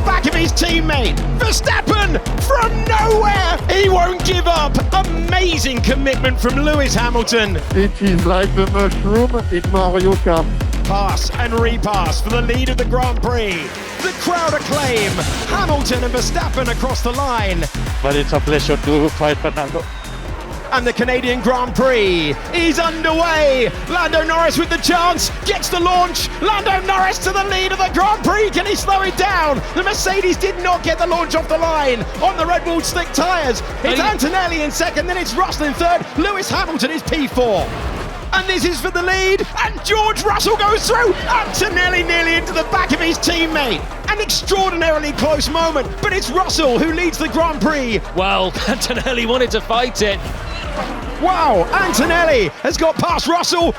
back of his teammate. Verstappen from nowhere. He won't give up. Amazing commitment from Lewis Hamilton. It is like the mushroom in Mario Kart. Pass and repass for the lead of the Grand Prix. The crowd acclaim. Hamilton and Verstappen across the line. But it's a pleasure to fight Fernando. And the Canadian Grand Prix is underway. Lando Norris with the chance, gets the launch. Lando Norris to the lead of the Grand Prix. Can he slow it down? The Mercedes did not get the launch off the line on the Red Bull slick tyres. It's Antonelli in second, then it's Russell in third. Lewis Hamilton is P4. And this is for the lead, and George Russell goes through. Antonelli nearly into the back of his teammate. An extraordinarily close moment, but it's Russell who leads the Grand Prix. Well, Antonelli wanted to fight it. Wow, Antonelli has got past Russell.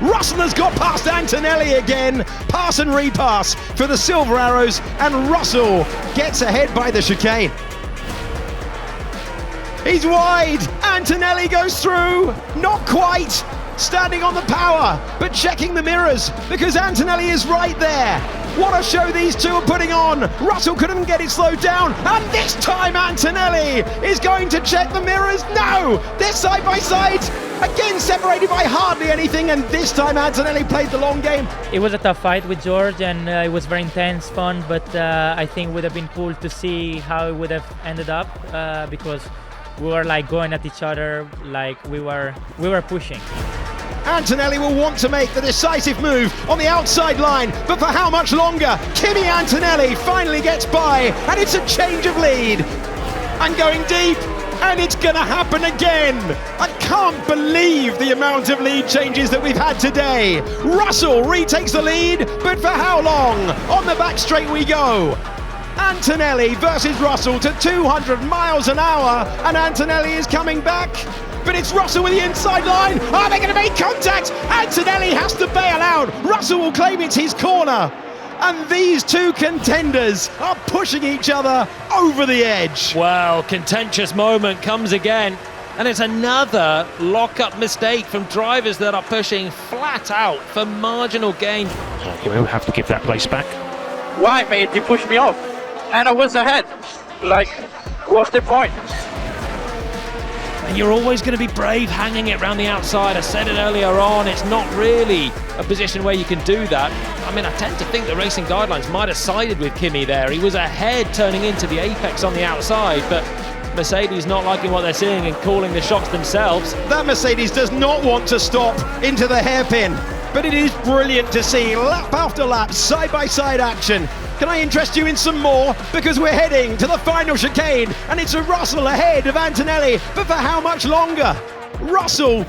Russell has got past Antonelli again. Pass and repass for the Silver Arrows, and Russell gets ahead by the chicane. He's wide. Antonelli goes through. Not quite. Standing on the power, but checking the mirrors because Antonelli is right there. What a show these two are putting on. Russell couldn't get it slowed down. And this time Antonelli is going to check the mirrors. No, they're side by side. Again separated by hardly anything. And this time Antonelli played the long game. It was a tough fight with George and it was very intense, fun. But I think it would have been cool to see how it would have ended up because we were like going at each other, like we were pushing. Antonelli will want to make the decisive move on the outside line, but for how much longer? Kimi Antonelli finally gets by, and it's a change of lead. And going deep, and it's gonna happen again. I can't believe the amount of lead changes that we've had today. Russell retakes the lead, but for how long? On the back straight we go. Antonelli versus Russell to 200 miles an hour, and Antonelli is coming back. But it's Russell with the inside line. Are they going to make contact? Antonelli has to bail out. Russell will claim it's his corner. And these two contenders are pushing each other over the edge. Well, contentious moment comes again. And it's another lock-up mistake from drivers that are pushing flat out for marginal gain. We'll have to give that place back. Why, mate? You pushed me off. And I was ahead. Like, what's the point? And you're always going to be brave hanging it around the outside. I said it earlier on, it's not really a position where you can do that. I mean, I tend to think the racing guidelines might have sided with Kimi there. He was ahead turning into the apex on the outside, but Mercedes not liking what they're seeing and calling the shots themselves. That Mercedes does not want to stop into the hairpin, but it is brilliant to see lap after lap, side-by-side action. Can I interest you in some more? Because we're heading to the final chicane, and it's a Russell ahead of Antonelli, but for how much longer? Russell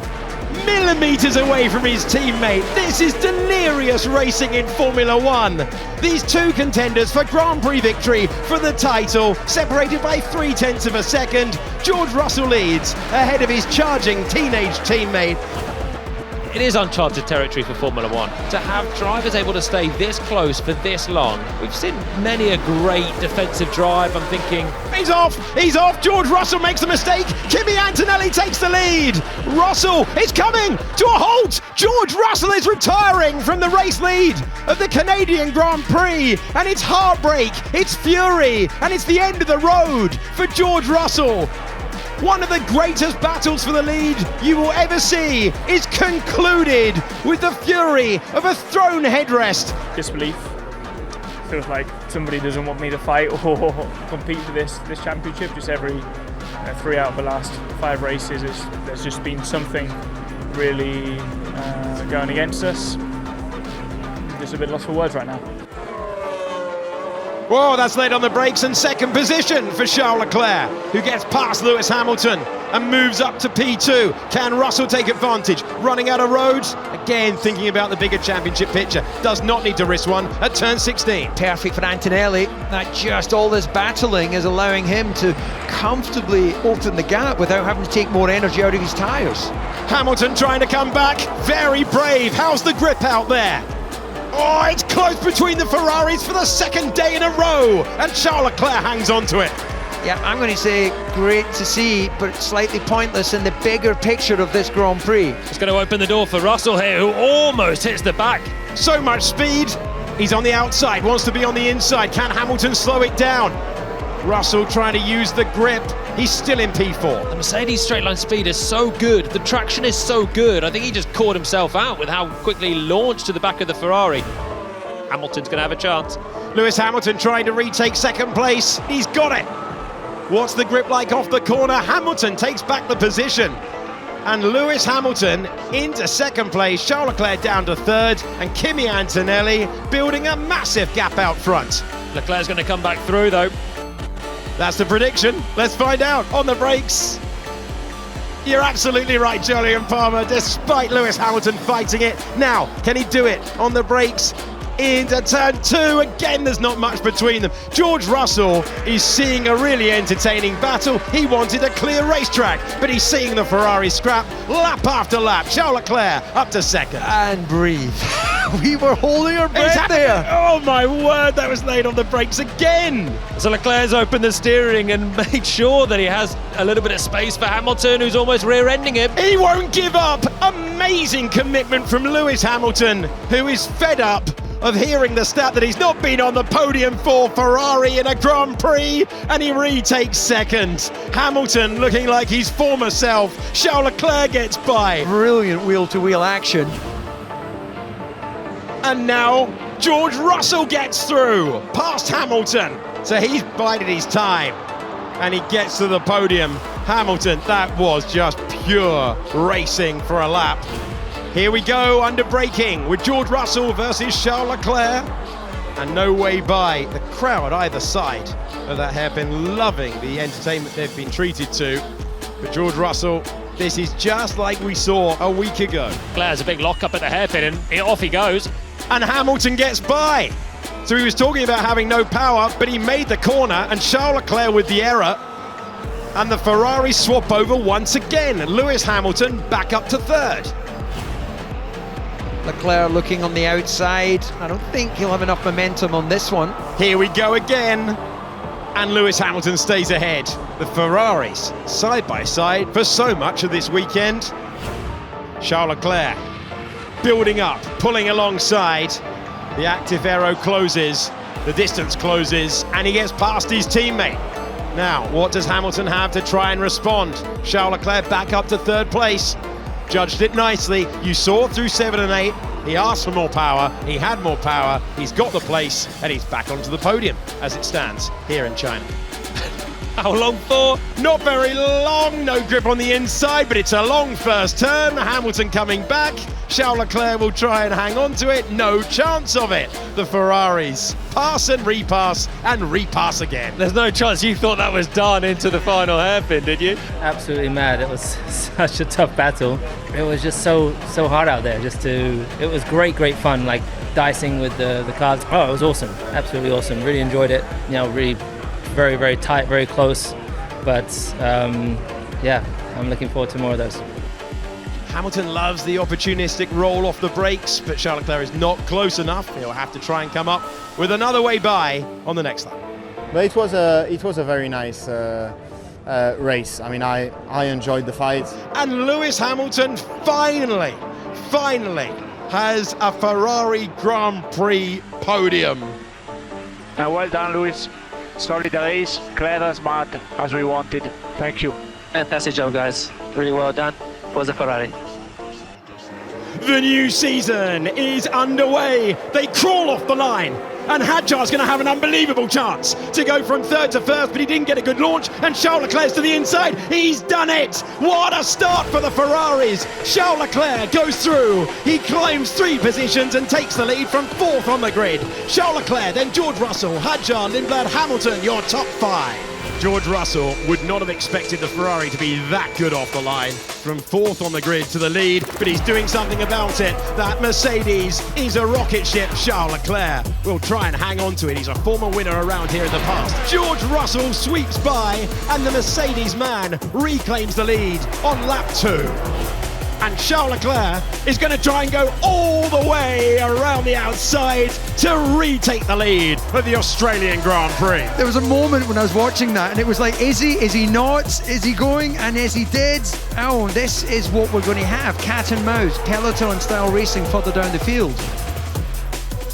millimetres away from his teammate. This is delirious racing in Formula One. These two contenders for Grand Prix victory for the title, separated by 0.3 of a second. George Russell leads ahead of his charging teenage teammate. It is uncharted territory for Formula One. To have drivers able to stay this close for this long. We've seen many a great defensive drive. I'm thinking... He's off, George Russell makes the mistake. Kimi Antonelli takes the lead. Russell is coming to a halt. George Russell is retiring from the race lead of the Canadian Grand Prix. And it's heartbreak, it's fury, and it's the end of the road for George Russell. One of the greatest battles for the lead you will ever see is concluded with the fury of a thrown headrest. Disbelief. Feels like somebody doesn't want me to fight or compete for this championship. Just every 3 out of the last 5 races, there's just been something really going against us. Just a bit lost for words right now. Whoa, that's laid on the brakes, and second position for Charles Leclerc, who gets past Lewis Hamilton and moves up to P2. Can Russell take advantage? Running out of roads? Again, thinking about the bigger championship picture. Does not need to risk one at turn 16. Perfect for Antonelli. That just all this battling is allowing him to comfortably open the gap without having to take more energy out of his tyres. Hamilton trying to come back. Very brave. How's the grip out there? Oh, it's close between the Ferraris for the second day in a row, and Charles Leclerc hangs on to it. Yeah, I'm going to say great to see, but slightly pointless in the bigger picture of this Grand Prix. It's going to open the door for Russell here, who almost hits the back So much speed. He's on the outside, wants to be on the inside. Can Hamilton slow it down? Russell trying to use the grip. He's still in P4. The Mercedes straight line speed is so good. The traction is so good. I think he just caught himself out with how quickly he launched to the back of the Ferrari. Hamilton's going to have a chance. Lewis Hamilton trying to retake second place. He's got it. What's the grip like off the corner? Hamilton takes back the position. And Lewis Hamilton into second place. Charles Leclerc down to third. And Kimi Antonelli building a massive gap out front. Leclerc's going to come back through though. That's the prediction. Let's find out on the brakes. You're absolutely right, Jolyon Palmer, despite Lewis Hamilton fighting it. Now, can he do it on the brakes? Into turn 2, again there's not much between them. George Russell is seeing a really entertaining battle. He wanted a clear racetrack, but he's seeing the Ferrari scrap lap after lap. Charles Leclerc up to second. And breathe. We were holding our breath there. Oh my word, that was laid on the brakes again. So Leclerc's opened the steering and made sure that he has a little bit of space for Hamilton, who's almost rear-ending him. He won't give up. Amazing commitment from Lewis Hamilton, who is fed up of hearing the stat that he's not been on the podium for Ferrari in a Grand Prix, and he retakes second. Hamilton looking like his former self. Charles Leclerc gets by. Brilliant wheel-to-wheel action. And now George Russell gets through past Hamilton. So he's bided his time and he gets to the podium. Hamilton, that was just pure racing for a lap. Here we go, under braking with George Russell versus Charles Leclerc. And no way by. The crowd either side of that hairpin loving the entertainment they've been treated to. But George Russell, this is just like we saw a week ago. Leclerc's a big lock-up at the hairpin and off he goes. And Hamilton gets by. So he was talking about having no power, but he made the corner, and Charles Leclerc with the error. And the Ferrari swap over once again. Lewis Hamilton back up to third. Leclerc looking on the outside. I don't think he'll have enough momentum on this one. Here we go again. And Lewis Hamilton stays ahead. The Ferraris side by side for so much of this weekend. Charles Leclerc building up, pulling alongside. The active aero closes, the distance closes, and he gets past his teammate. Now, what does Hamilton have to try and respond? Charles Leclerc back up to third place. Judged it nicely. You saw through 7 and 8. He asked for more power. He had more power. He's got the place, and he's back onto the podium as it stands here in China. How long for? Not very long. No grip on the inside, but it's a long first turn. Hamilton coming back. Charles Leclerc will try and hang on to it. No chance of it. The Ferraris pass and repass again. There's no chance you thought that was done into the final hairpin, did you? Absolutely mad. It was such a tough battle. It was just so hard out there. It was great fun, like dicing with the cars. Oh, it was awesome. Absolutely awesome. Really enjoyed it. You know, really very tight, very close. But yeah, I'm looking forward to more of those. Hamilton loves the opportunistic roll off the brakes, but Charles Leclerc is not close enough. He'll have to try and come up with another way by on the next lap. But it was a very nice race. I mean, I enjoyed the fight. And Lewis Hamilton finally has a Ferrari Grand Prix podium. Well done, Lewis. Solid race, clear and smart, as we wanted. Thank you. Fantastic job, guys. Really well done for the Ferrari. The new season is underway. They crawl off the line. And Hadjar's going to have an unbelievable chance to go from third to first, but he didn't get a good launch. And Charles Leclerc's to the inside. He's done it. What a start for the Ferraris. Charles Leclerc goes through. He climbs 3 positions and takes the lead from 4th on the grid. Charles Leclerc, then George Russell, Hadjar, Lindblad, Hamilton, your top 5. George Russell would not have expected the Ferrari to be that good off the line. From 4th on the grid to the lead, but he's doing something about it. That Mercedes is a rocket ship. Charles Leclerc will try and hang on to it. He's a former winner around here in the past. George Russell sweeps by, and the Mercedes man reclaims the lead on lap 2. And Charles Leclerc is going to try and go all the way around the outside to retake the lead of the Australian Grand Prix. There was a moment when I was watching that and it was like, is he not? Is he going? And as he did, oh, this is what we're going to have. Cat and mouse, peloton style racing further down the field.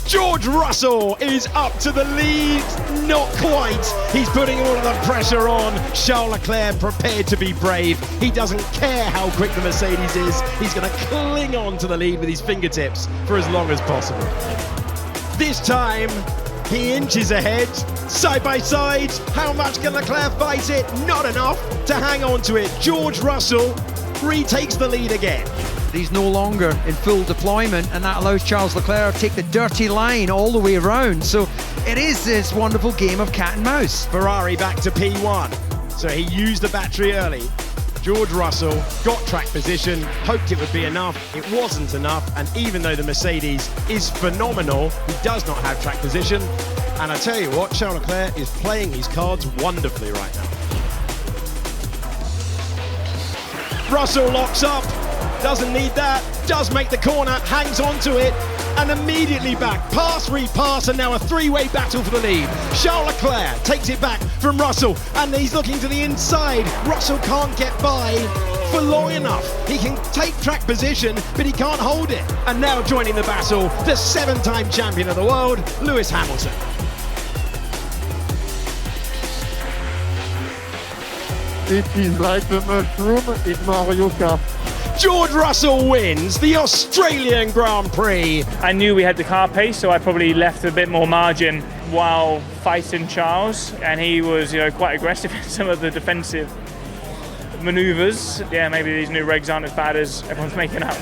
George Russell is up to the lead, not quite. He's putting all of the pressure on. Charles Leclerc prepared to be brave. He doesn't care how quick the Mercedes is. He's going to cling on to the lead with his fingertips for as long as possible. This time, he inches ahead, side by side. How much can Leclerc fight it? Not enough to hang on to it. George Russell retakes the lead again. He's no longer in full deployment, and that allows Charles Leclerc to take the dirty line all the way around. So it is this wonderful game of cat and mouse. Ferrari back to P1. So he used the battery early. George Russell got track position, hoped it would be enough. It wasn't enough, and even though the Mercedes is phenomenal, he does not have track position. And I tell you what, Charles Leclerc is playing his cards wonderfully right now. Russell locks up, doesn't need that, does make the corner, hangs on to it, and immediately back. Pass, repass, and now a three-way battle for the lead. Charles Leclerc takes it back from Russell, and he's looking to the inside. Russell can't get by for long enough. He can take track position, but he can't hold it. And now joining the battle, the 7-time champion of the world, Lewis Hamilton. It is like the mushroom in Mario Kart. George Russell wins the Australian Grand Prix. I knew we had the car pace, so I probably left a bit more margin while fighting Charles, and he was, quite aggressive in some of the defensive manoeuvres. Yeah, maybe these new regs aren't as bad as everyone's making out.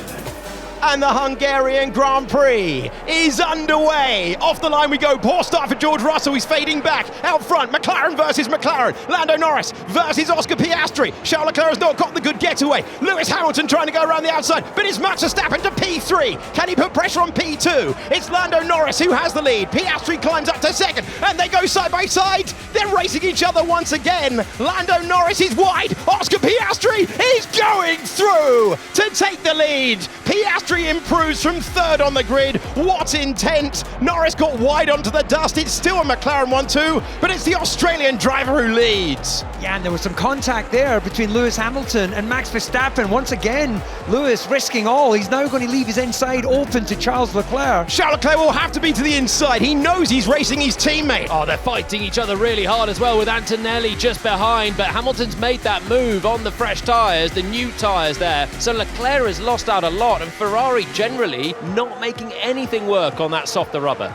And the Hungarian Grand Prix is underway. Off the line we go. Poor start for George Russell. He's fading back. Out front, McLaren versus McLaren. Lando Norris versus Oscar Piastri. Charles Leclerc has not got the good getaway. Lewis Hamilton trying to go around the outside, but it's Max Verstappen to P3. Can he put pressure on P2? It's Lando Norris who has the lead. Piastri climbs up to second, and they go side by side. They're racing each other once again. Lando Norris is wide. Oscar Piastri is going through to take the lead. Piastri improves from third on the grid. What intent! Norris got wide onto the dust. It's still a McLaren 1-2, but it's the Australian driver who leads. Yeah, and there was some contact there between Lewis Hamilton and Max Verstappen. Once again, Lewis risking all. He's now going to leave his inside open to Charles Leclerc. Charles Leclerc will have to be to the inside. He knows he's racing his teammate. Oh, they're fighting each other really hard as well, with Antonelli just behind, but Hamilton's made that move on the fresh tyres, the new tyres there. So Leclerc has lost out a lot, and Ferrari generally not making anything work on that softer rubber.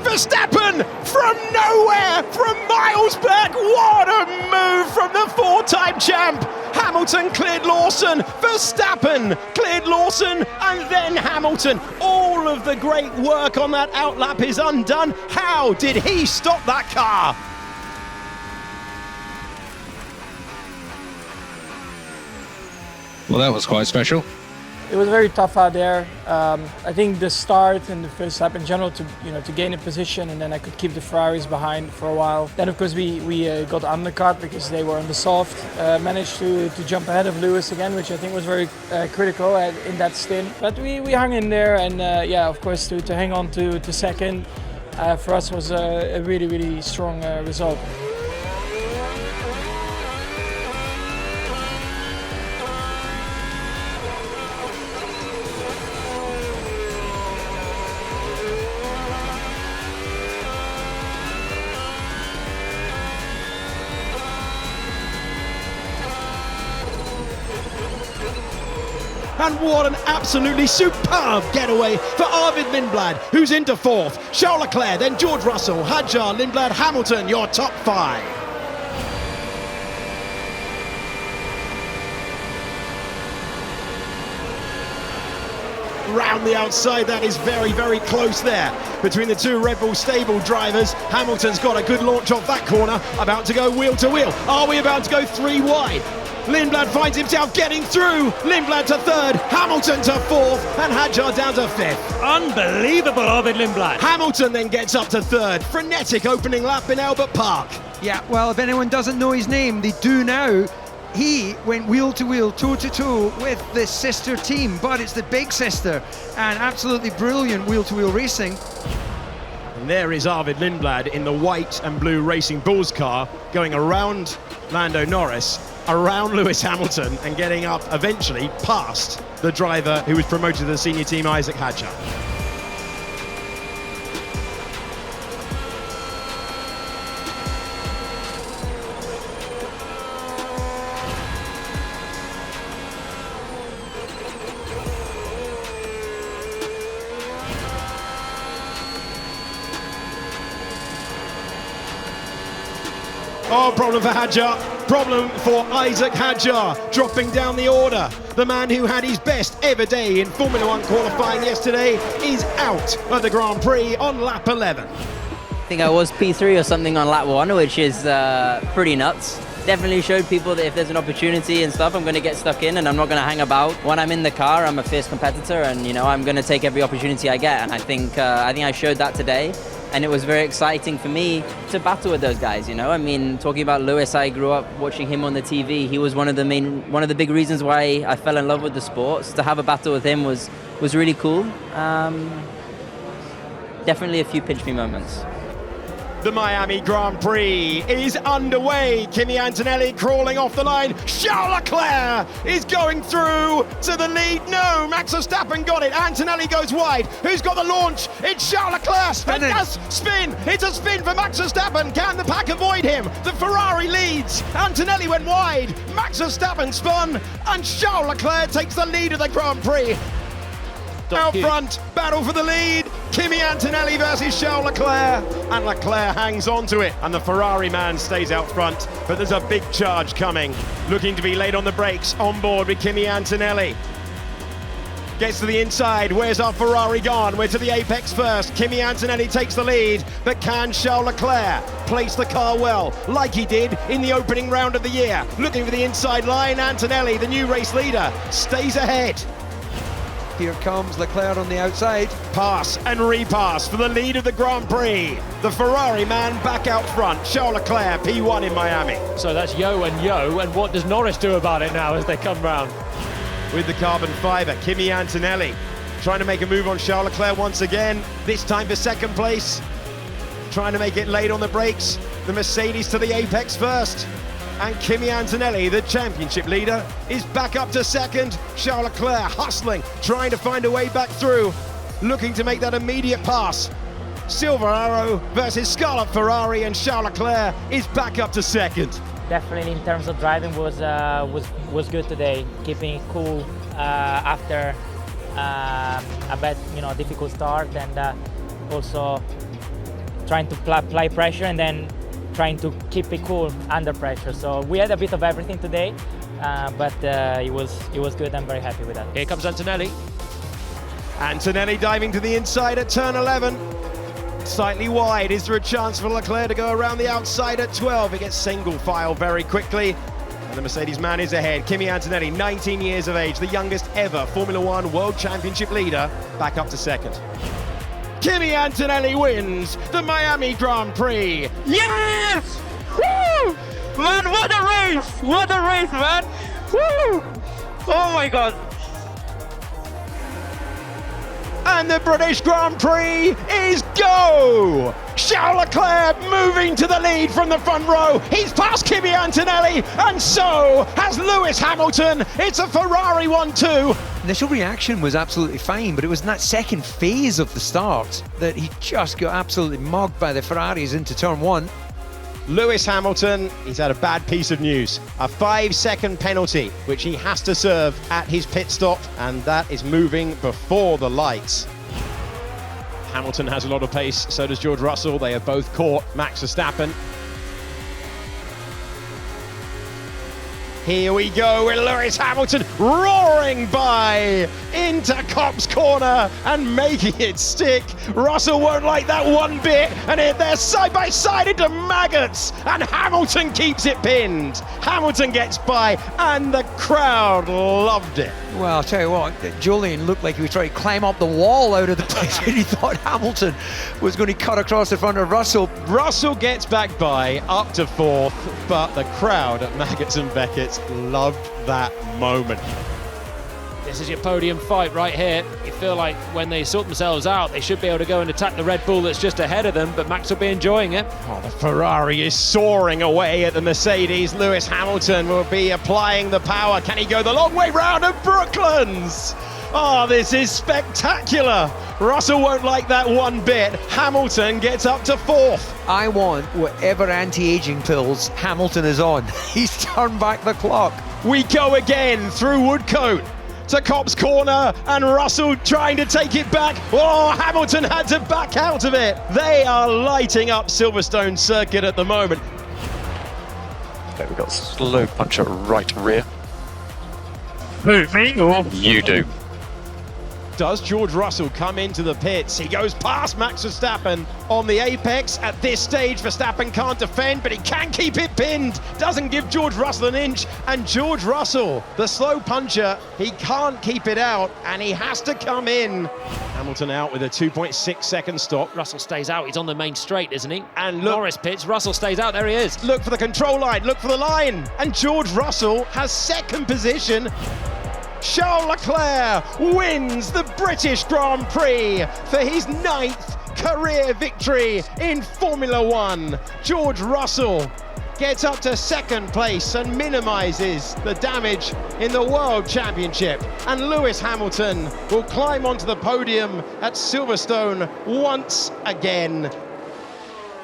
Verstappen from nowhere, from miles back. What a move from the 4-time champ. Hamilton cleared Lawson, Verstappen cleared Lawson, and then Hamilton. All of the great work on that outlap is undone. How did he stop that car? Well, that was quite special. It was very tough out there. I think the start and the first lap in general to gain a position, and then I could keep the Ferraris behind for a while. Then of course we got undercut because they were on the soft. Managed to jump ahead of Lewis again, which I think was very critical in that stint. But we hung in there, and of course to hang on to second for us was a really, really strong result. And what an absolutely superb getaway for Arvid Lindblad, who's into fourth. Charles Leclerc, then George Russell, Hadjar, Lindblad, Hamilton, your top 5. Round the outside, that is very, very close there between the two Red Bull stable drivers. Hamilton's got a good launch off that corner, about to go wheel to wheel. Are we about to go 3 wide? Lindblad finds himself getting through. Lindblad to third, Hamilton to fourth, and Hadjar down to fifth. Unbelievable, Arvid Lindblad. Hamilton then gets up to third. Frenetic opening lap in Albert Park. Yeah, well, if anyone doesn't know his name, they do now. He went wheel to wheel, toe to toe with the sister team, but it's the big sister, and absolutely brilliant wheel to wheel racing. And there is Arvid Lindblad in the white and blue Racing Bulls car going around Lando Norris. around Lewis Hamilton and getting up eventually past the driver who was promoted to the senior team, Isaac Hadjar. Oh, problem for Hadjar. Problem for Isaac Hadjar, dropping down the order. The man who had his best ever day in Formula One qualifying yesterday is out of the Grand Prix on lap 11. I think I was P3 or something on lap 1, which is pretty nuts. Definitely showed people that if there's an opportunity and stuff, I'm going to get stuck in and I'm not going to hang about. When I'm in the car, I'm a fierce competitor and, you know, I'm going to take every opportunity I get. And I think I showed that today. And it was very exciting for me to battle with those guys, you know. I mean, talking about Lewis, I grew up watching him on the TV. He was one of the big reasons why I fell in love with the sports. To have a battle with him was really cool. Definitely a few pinch me moments. The Miami Grand Prix is underway. Kimi Antonelli crawling off the line. Charles Leclerc is going through to the lead. No, Max Verstappen got it. Antonelli goes wide. Who's got the launch? It's Charles Leclerc. And does spin. It's a spin for Max Verstappen. Can the pack avoid him? The Ferrari leads. Antonelli went wide. Max Verstappen spun. And Charles Leclerc takes the lead of the Grand Prix. Out front, battle for the lead. Kimi Antonelli versus Charles Leclerc. And Leclerc hangs on to it. And the Ferrari man stays out front. But there's a big charge coming. Looking to be late on the brakes. On board with Kimi Antonelli. Gets to the inside. Where's our Ferrari gone? We're to the apex first. Kimi Antonelli takes the lead. But can Charles Leclerc place the car well, like he did in the opening round of the year? Looking for the inside line. Antonelli, the new race leader, stays ahead. Here comes Leclerc on the outside. Pass and repass for the lead of the Grand Prix. The Ferrari man back out front. Charles Leclerc, P1 in Miami. So that's yo, and what does Norris do about it now as they come round? With the carbon fibre, Kimi Antonelli trying to make a move on Charles Leclerc once again. This time for second place. Trying to make it late on the brakes. The Mercedes to the apex first. And Kimi Antonelli, the championship leader, is back up to second. Charles Leclerc hustling, trying to find a way back through, looking to make that immediate pass. Silver Arrow versus Scarlet Ferrari, and Charles Leclerc is back up to second. Definitely in terms of driving was good today. Keeping it cool after a bad, difficult start, and also trying to apply pressure and then trying to keep it cool under pressure. So we had a bit of everything today, but it was good. I'm very happy with that. Here comes Antonelli. Antonelli diving to the inside at turn 11. Slightly wide. Is there a chance for Leclerc to go around the outside at 12? It gets single file very quickly. And the Mercedes man is ahead. Kimi Antonelli, 19 years of age, the youngest ever Formula One World Championship leader, back up to second. Kimi Antonelli wins the Miami Grand Prix. Yes! Woo! Man, what a race! What a race, man! Woo! Oh my God! And the British Grand Prix is go! Charles Leclerc moving to the lead from the front row. He's past Kimi Antonelli, and so has Lewis Hamilton. It's a Ferrari 1-2. Initial reaction was absolutely fine, but it was in that second phase of the start that he just got absolutely mugged by the Ferraris into turn 1. Lewis Hamilton, he's had a bad piece of news. A 5-second penalty, which he has to serve at his pit stop, and that is moving before the lights. Hamilton has a lot of pace, so does George Russell. They have both caught Max Verstappen. Here we go with Lewis Hamilton roaring by into Copse Corner and making it stick. Russell won't like that one bit, and they're side by side into maggots, and Hamilton keeps it pinned. Hamilton gets by, and the crowd loved it. Well, I'll tell you what, Julian looked like he was trying to climb up the wall out of the place and he thought Hamilton was going to cut across the front of Russell. Russell gets back by up to fourth, but the crowd at Maggots and Beckett's loved that moment. This is your podium fight right here. You feel like when they sort themselves out, they should be able to go and attack the Red Bull that's just ahead of them, but Max will be enjoying it. Oh, the Ferrari is soaring away at the Mercedes. Lewis Hamilton will be applying the power. Can he go the long way round of Brooklands? Oh, this is spectacular. Russell won't like that one bit. Hamilton gets up to 4th. I want whatever anti-aging pills Hamilton is on. He's turned back the clock. We go again through Woodcote to Copse Corner, and Russell trying to take it back. Oh, Hamilton had to back out of it. They are lighting up Silverstone Circuit at the moment. Okay, we've got slow puncher right rear. Who, me or? You do. Does George Russell come into the pits? He goes past Max Verstappen on the apex. At this stage, Verstappen can't defend, but he can keep it pinned. Doesn't give George Russell an inch. And George Russell, the slow puncher, he can't keep it out, and he has to come in. Hamilton out with a 2.6 second stop. Russell stays out. He's on the main straight, isn't he? And look, Norris pits. Russell stays out. There he is. Look for the control line. Look for the line. And George Russell has second position. Charles Leclerc wins the British Grand Prix for his 9th career victory in Formula One. George Russell gets up to 2nd place and minimises the damage in the World Championship. And Lewis Hamilton will climb onto the podium at Silverstone once again.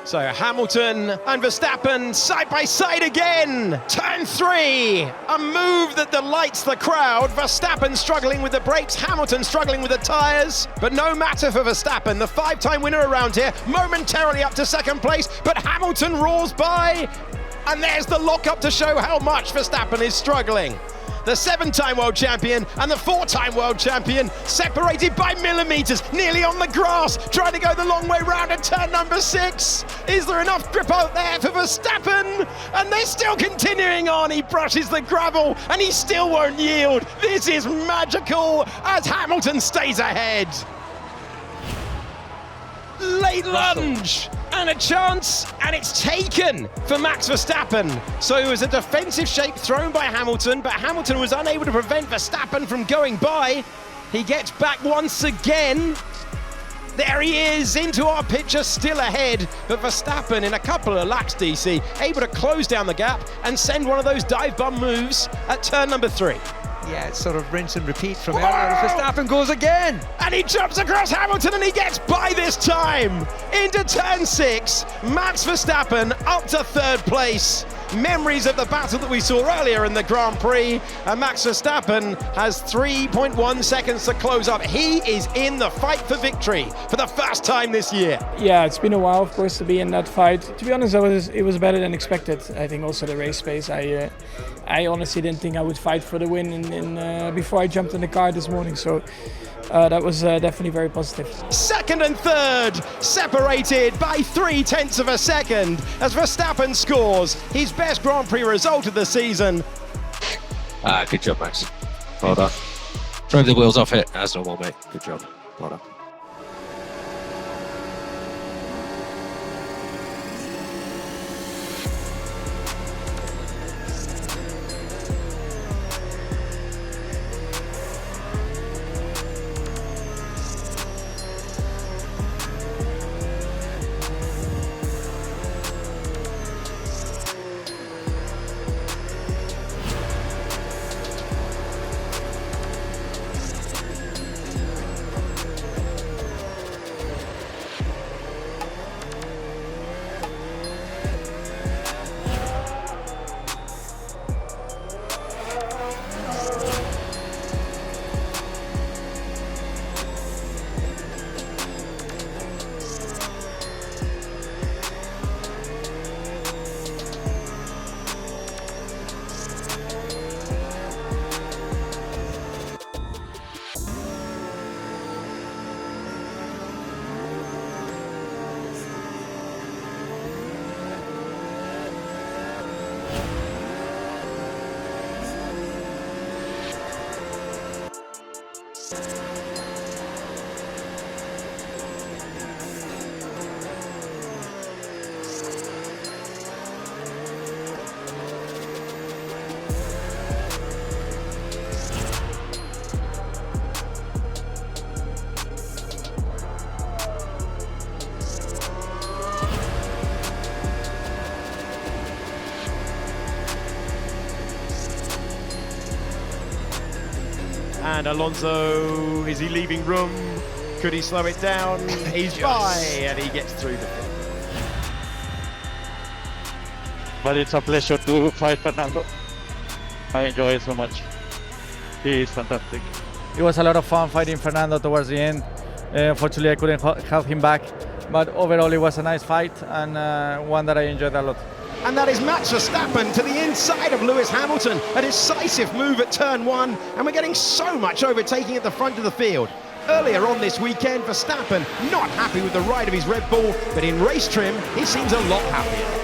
So Hamilton and Verstappen side by side again. Turn 3, a move that delights the crowd. Verstappen struggling with the brakes, Hamilton struggling with the tyres. But no matter for Verstappen, the 5-time winner around here, momentarily up to 2nd place, but Hamilton roars by. And there's the lock-up to show how much Verstappen is struggling. The 7-time world champion and the 4-time world champion separated by millimetres, nearly on the grass, trying to go the long way round at turn number 6. Is there enough grip out there for Verstappen? And they're still continuing on. He brushes the gravel and he still won't yield. This is magical as Hamilton stays ahead. Late lunge and a chance, and it's taken for Max Verstappen. So it was a defensive shape thrown by Hamilton, but Hamilton was unable to prevent Verstappen from going by. He gets back once again. There he is, into our picture, still ahead, but Verstappen in a couple of laps, DC, able to close down the gap and send one of those dive bomb moves at turn number 3. Yeah, it's sort of rinse and repeat from earlier. Verstappen goes again. And he jumps across Hamilton and he gets by this time. Into turn 6, Max Verstappen up to 3rd place. Memories of the battle that we saw earlier in the Grand Prix. And Max Verstappen has 3.1 seconds to close up. He is in the fight for victory for the first time this year. Yeah, it's been a while, of course, to be in that fight. To be honest, it was better than expected. I think also the race pace. I honestly didn't think I would fight for the win before I jumped in the car this morning. So that was definitely very positive. 2nd and 3rd separated by 0.3 of a second as Verstappen scores his best Grand Prix result of the season. Good job, Max. Well done. Drove the wheels off it as normal, mate. Good job. Well done. And Alonso, is he leaving room? Could he slow it down? He's by, and he gets through the field. But it's a pleasure to fight Fernando. I enjoy it so much. He is fantastic. It was a lot of fun fighting Fernando towards the end. Unfortunately, I couldn't have him back. But overall, it was a nice fight and one that I enjoyed a lot. And that is Max Verstappen to the inside of Lewis Hamilton. A decisive move at turn 1, and we're getting so much overtaking at the front of the field. Earlier on this weekend, Verstappen not happy with the ride of his Red Bull, but in race trim, he seems a lot happier.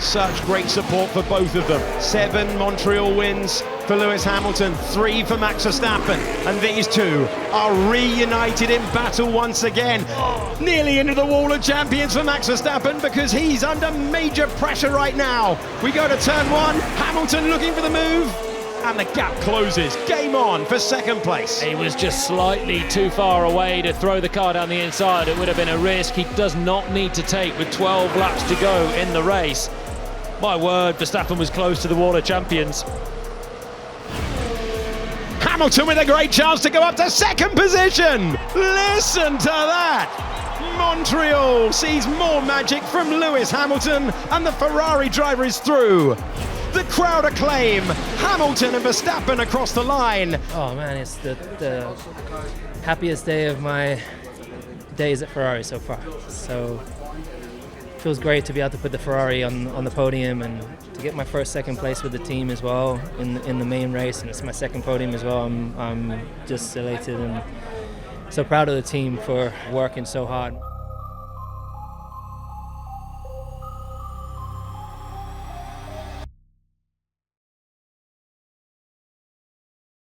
Such great support for both of them. 7 Montreal wins for Lewis Hamilton, 3 for Max Verstappen, and these two are reunited in battle once again. Nearly into the wall of champions for Max Verstappen because he's under major pressure right now. We go to turn 1, Hamilton looking for the move, and the gap closes. Game on for second place. He was just slightly too far away to throw the car down the inside. It would have been a risk he does not need to take with 12 laps to go in the race. My word, Verstappen was close to the wall of champions. Hamilton with a great chance to go up to second position. Listen to that. Montreal sees more magic from Lewis Hamilton, and the Ferrari driver is through. The crowd acclaim Hamilton and Verstappen across the line. Oh man, it's the happiest day of my days at Ferrari so far. So it feels great to be able to put the Ferrari on the podium and to get my first second place with the team as well in the main race, and it's my second podium as well. I'm just elated and so proud of the team for working so hard.